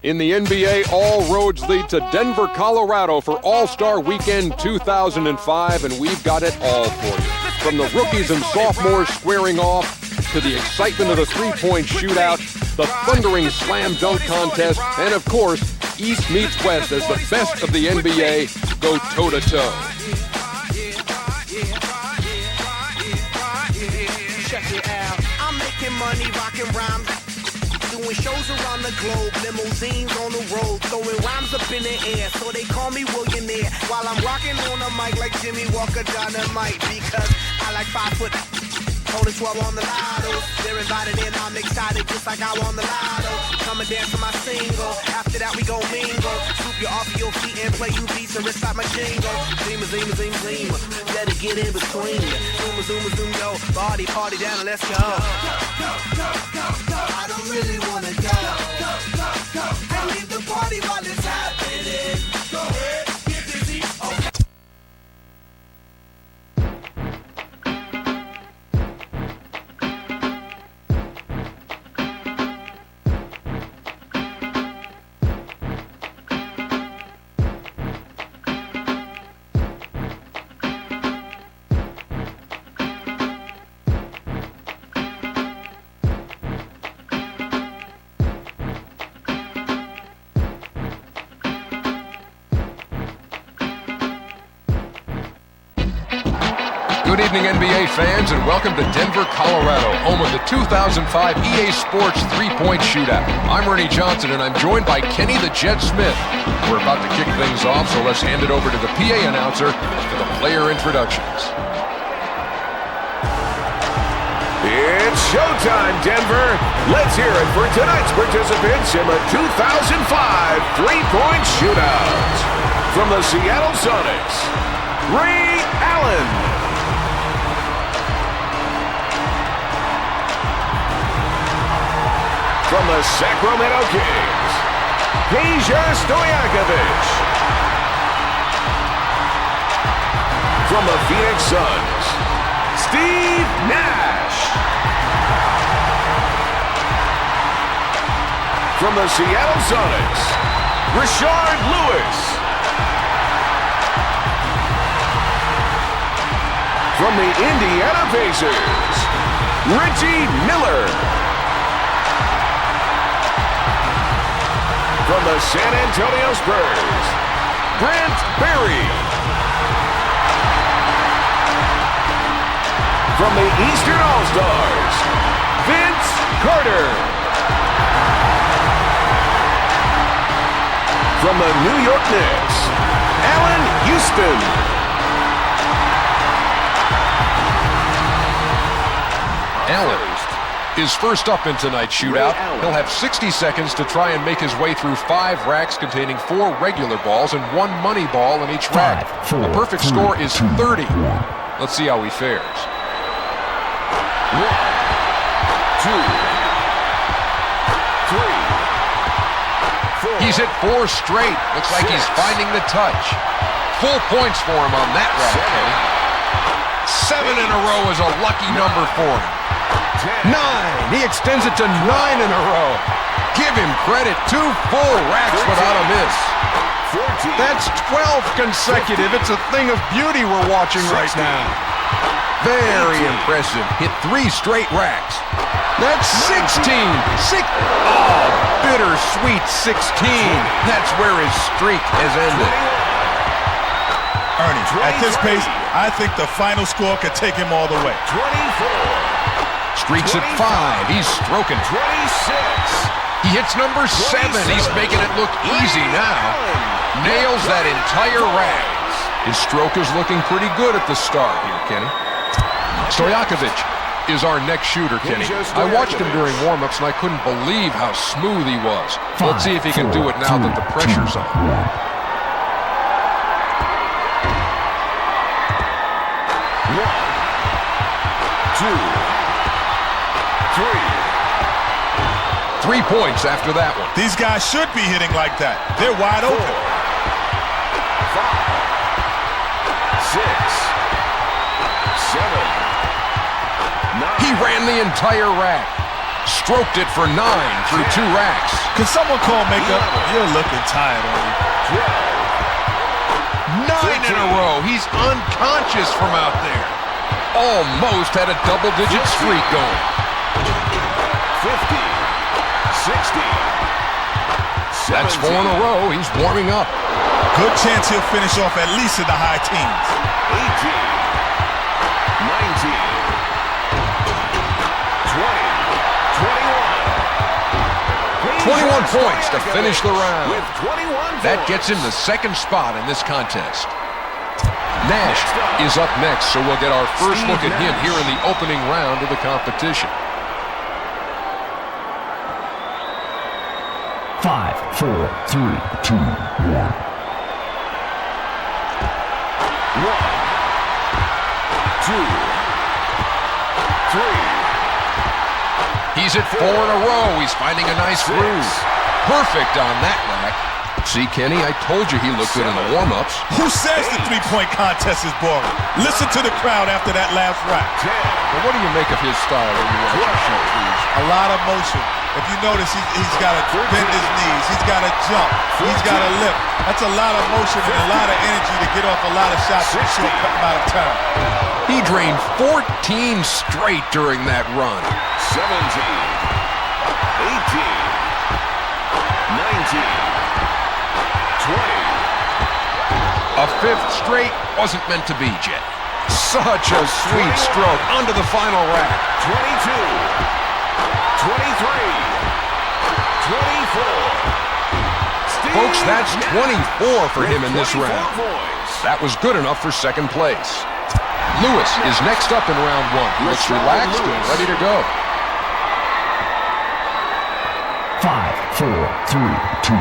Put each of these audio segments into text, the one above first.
In the NBA, all roads lead to Denver, Colorado for All-Star Weekend 2005, and we've got it all for you. From the rookies and sophomores squaring off, to the excitement of the three-point shootout, the thundering slam dunk contest, and of course, East meets West as the best of the NBA go toe-to-toe. Check it out. I'm making money, rocking rhymes. Doing shows around the globe, limousines on the road, throwing rhymes up in the air, so they call me Willionaire. While I'm rocking on the mic like Jimmy Walker Dynamite, because I like 5 foot, holding 12 on the lotto. They're invited in, I'm excited, just like I won the lotto. Come and dance to my single, after that we gon' mingle. Scoop you off your feet and play you beats and recite my jingle. Zima, zima, zima, zima, better get in between. Zuma, zuma, zoom, yo, party, party down and let's go. I don't really wanna go. And leave the party while it's happening. Go ahead, get busy, okay. Good evening, NBA fans, and welcome to Denver, Colorado, home of the 2005 EA Sports three-point shootout. I'm Ernie Johnson, and I'm joined by Kenny the Jet Smith. We're about to kick things off, so let's hand it over to the PA announcer for the player introductions. It's showtime, Denver. Let's hear it for tonight's participants in the 2005 three-point shootout. From the Seattle Sonics, Ray Allen. From the Sacramento Kings, Peja Stojakovic. From the Phoenix Suns, Steve Nash. From the Seattle Sonics, Rashard Lewis. From the Indiana Pacers, Richie Miller. From the San Antonio Spurs, Brent Berry. From the Eastern All-Stars, Vince Carter. From the New York Knicks, Allen Houston. Allen is first up in tonight's shootout. He'll have 60 seconds to try and make his way through 5 racks containing 4 regular balls and 1 money ball in each rack. A perfect score is 30. Let's see how he fares. 1, 2, 3, 4. He's hit 4 straight. Looks like he's finding the touch. Full points for him on that rack, Kenny. 7 in a row is a lucky number for him. 9. He extends it to 9 in a row. Give him credit. 2 full racks without a miss. 14. That's 12 consecutive. It's a thing of beauty we're watching right now. Very impressive. Hit 3 straight racks. That's 16. Oh, bittersweet 16. That's where his streak has ended. Ernie, at this pace, I think the final score could take him all the way. 24. Streaks at 5. He's stroking. 26. He hits number 7. He's making it look easy now. Nails that entire rack. His stroke is looking pretty good at the start here, Kenny. Stojakovic is our next shooter, Kenny. I watched him during warm-ups, and I couldn't believe how smooth he was. Let's see if he can do it now that the pressure's on. 3 points after that one. These guys should be hitting like that. They're wide open. 5, 6, 7, 9. He ran the entire rack. Stroked it for 9 through 2 racks. Can someone call makeup? You're looking tired, Ernie. 9 in a row. He's unconscious from out there. Almost had a double-digit streak going. 50, 60, 70. That's 4 in a row. He's warming up. Good chance he'll finish off at least in the high teens. 18, 19, 20, 21 points to finish the round. With 21 That points. gets him the second spot in this contest. Nash is up next, so we'll get our first look at him here in the opening round of the competition. 5, 4, 3, 2, 1. 1, 2, 3. He's at 4 in a row. He's finding a nice groove. Perfect on that rack. See, Kenny, I told you he looked good in the warm-ups. Who says the three-point contest is boring? Listen to the crowd after that last rack. Well, what do you make of his style when you watch him shoot threes? A lot of motion. If you notice, he's got to bend his knees. He's got to jump. He's got to lift. That's a lot of motion and a lot of energy to get off a lot of shots in a short amount of time. He drained 14 straight during that run. 17, 18, 19, 20. A fifth straight wasn't meant to be, Jet. Such a sweet stroke onto the final rack. 22, 23, 24. Folks, that's 24 for him in this round. Points. That was good enough for second place. Lewis is next up in round 1. He looks relaxed and ready to go. 5, 4, 3, 2, 1.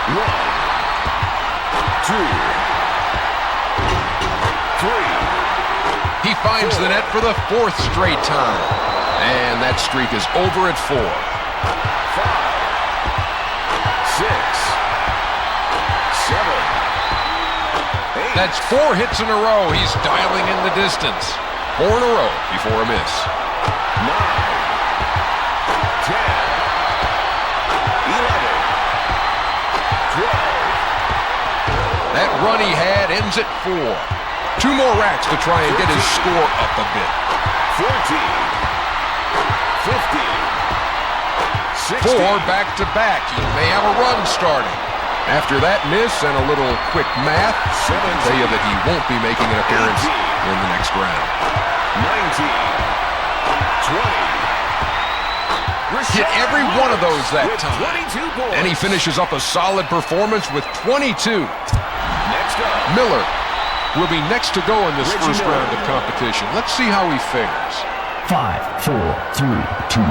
1, 2, 3. He finds the net for the 4th straight time. And that streak is over at 4. 5, 6, 7, 8. That's 4 hits in a row. He's dialing in the distance. 4 in a row before a miss. 9, 10, 11, 12. That run he had ends at 4. 2 more racks to try and get his score up a bit. 14, 15, 16. 4 back-to-back. He may have a run starting. After that miss and a little quick math, I can tell you that he won't be making an appearance in the next round. 19, 20. Hit every one of those that With time. 22 points. And he finishes up a solid performance with 22. Next up, Miller will be next to go in this Reggie first Miller. round of competition. Let's see how he fares. 5, 4, 3, 2, 1.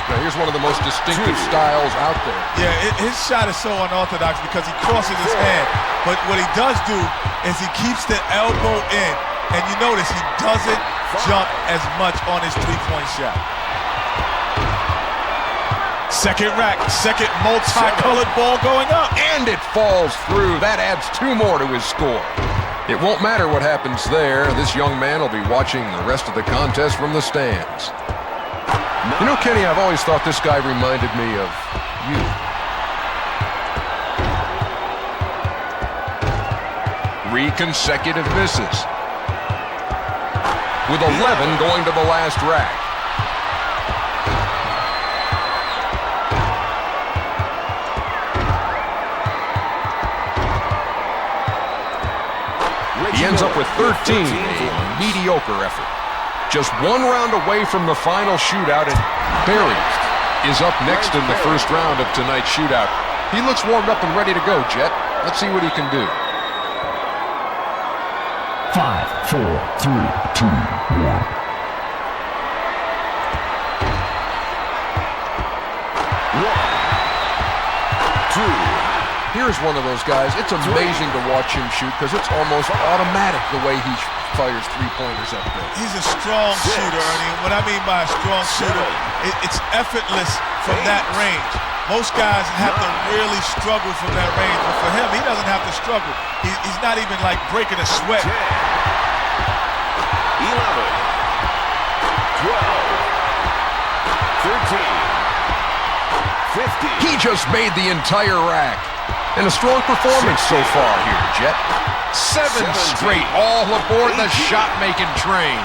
Now, here's one of the most distinctive styles out there. Yeah, his shot is so unorthodox because he crosses his hand. But what he does do is he keeps the elbow in. And you notice he doesn't jump as much on his three-point shot. Second rack, second multicolored ball going up. And it falls through. That adds 2 more to his score. It won't matter what happens there. This young man will be watching the rest of the contest from the stands. You know, Kenny, I've always thought this guy reminded me of you. Three consecutive misses. With 11 going to the last rack. He ends up with 13, a mediocre effort. Just 1 round away from the final shootout, and Barry is up next in the first round of tonight's shootout. He looks warmed up and ready to go, Jet. Let's see what he can do. 5, 4, 3, 2, 1. 2. Here's one of those guys. It's amazing to watch him shoot because it's almost automatic the way he fires three-pointers up there. He's a strong shooter, Ernie. What I mean by a strong shooter, it's effortless from that range. Most guys have to really struggle from that range, but for him, he doesn't have to struggle. He's not even like breaking a sweat. 10, 11, 12, 13, 15. He just made the entire rack. And a strong performance so far here, Jet. 7 straight, all aboard the shot-making train.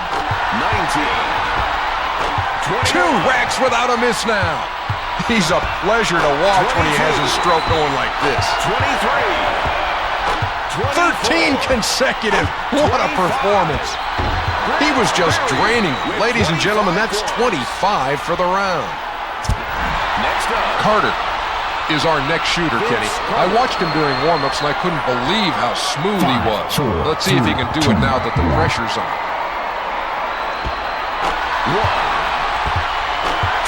19, 2 racks without a miss now. He's a pleasure to watch when he has his stroke going like this. 23, 13 consecutive. What a performance. He was just draining. Ladies and gentlemen, that's 25 for the round. Next up, Carter is our next shooter, Kenny. I watched him during warm-ups, and I couldn't believe how smooth he was. Let's see if he can do it now that the pressure's on. 1,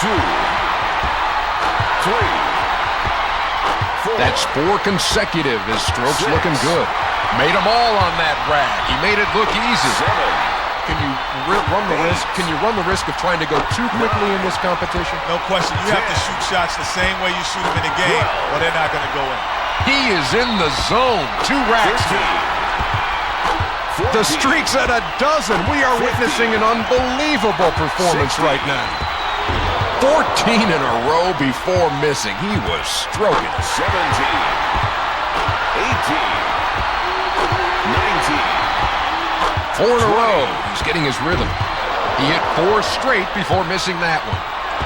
2, 3, 4. That's 4 consecutive. His stroke's looking good. Made them all on that rack. He made it look easy. 7. Can you run the risk? Can you run the risk of trying to go too quickly in this competition? No question. You have to shoot shots the same way you shoot them in the game, or they're not going to go in. He is in the zone. 2 racks. 15, The streak's at 12. We are witnessing an unbelievable performance right now. 14 in a row before missing. He was stroking. 17, 18, 19. 4 in a row. He's getting his rhythm. He hit 4 straight before missing that one.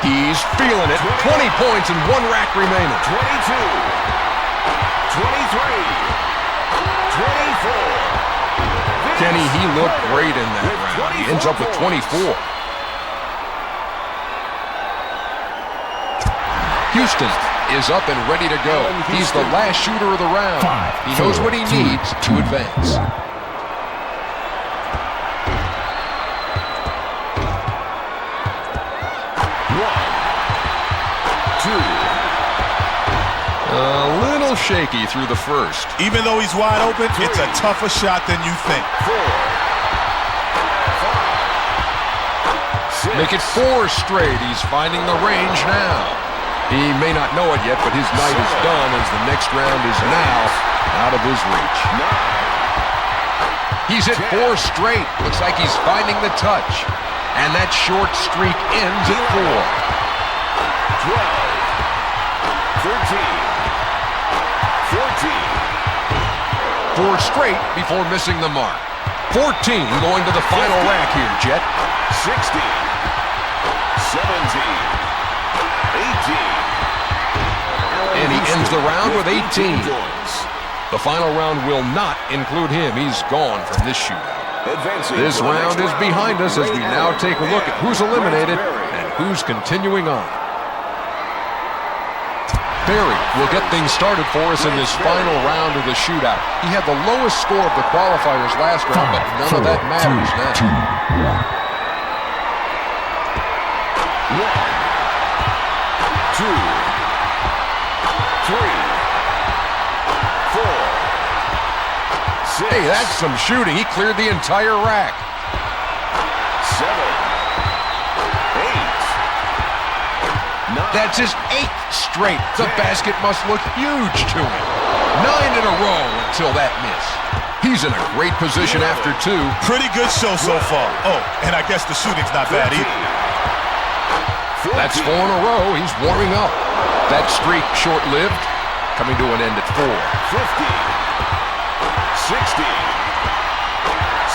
He's feeling it. 20 points and 1 rack remaining. 22, 23, 24. Kenny, he looked great in that round. He ends up with 24. Houston is up and ready to go. He's the last shooter of the round. He knows what he needs to advance. 2. A little shaky through the first. Even though he's wide open, it's a tougher shot than you think. 4, 5, 6. Make it 4 straight. He's finding the range now. He may not know it yet, but his night is done as the next round is now out of his reach. 9. He's hit 4 straight. Looks like he's finding the touch. And that short streak ends at 4. 12, 13, 14. 4 straight before missing the mark. 14 going to the final rack here, Jet. 16, 17, 18. And he ends the round with 18. The final round will not include him. He's gone from this shootout. This round is behind us as we now take a look at who's eliminated and who's continuing on. Barry will get things started for us in this final round of the shootout. He had the lowest score of the qualifiers last round, but none of that matters now. 1, 2, 3, 4, 6. Hey, that's some shooting. He cleared the entire rack. 7, 8, 9. That's his 8th straight. The basket must look huge to him. 9 in a row until that miss. He's in a great position after 2. Pretty good show so far. Oh, and I guess the shooting's not bad either. That's 4 in a row. He's warming up. That streak short-lived, coming to an end at 4. 15, 16,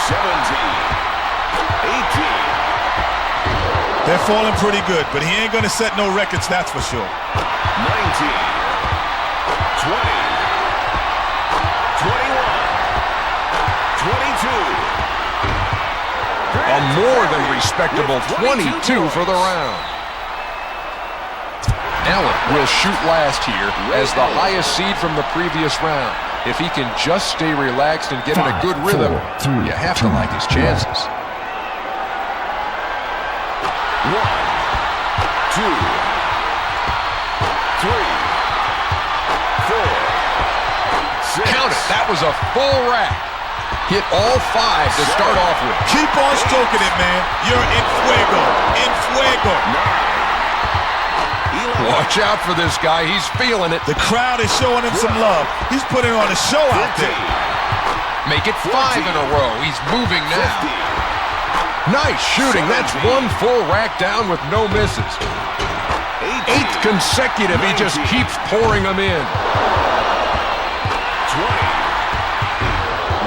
17, 18. They're falling pretty good, but he ain't going to set no records, that's for sure. 19, 20, 21, 22. A more than respectable 22 for the round. Allen will shoot last here as the highest seed from the previous round. If he can just stay relaxed and get in a good rhythm, you have to like his chances. 1, 2, 3, 4, 6. Count it. That was a full rack. Hit all 5 to start off with. Keep on stroking it, man. You're in fuego. In fuego. 9, 11. What Watch out for this guy. He's feeling it. The crowd is showing him some love. He's putting on a show out there. Make it 5 in a row. He's moving now. Nice shooting. That's one full rack down with no misses. 8th consecutive. He just keeps pouring them in.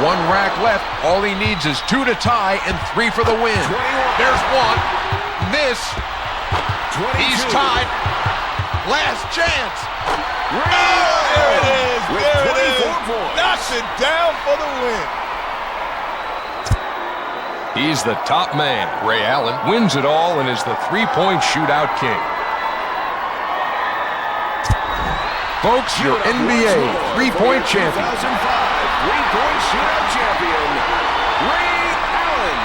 1 rack left. All he needs is 2 to tie and 3 for the win. There's 1. Miss. He's tied. Last chance. Oh, there it is. There it is. Knocks it down for the win. He's the top man. Ray Allen wins it all and is the three-point shootout king. Folks, your NBA three-point champion. 2005 three-point shootout champion, Ray Allen.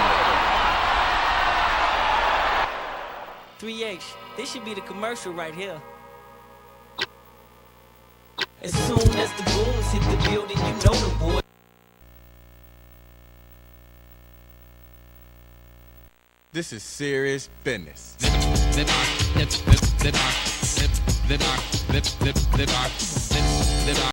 3H, this should be the commercial right here. As soon as the goons hit the building, you know the boy. This is serious business.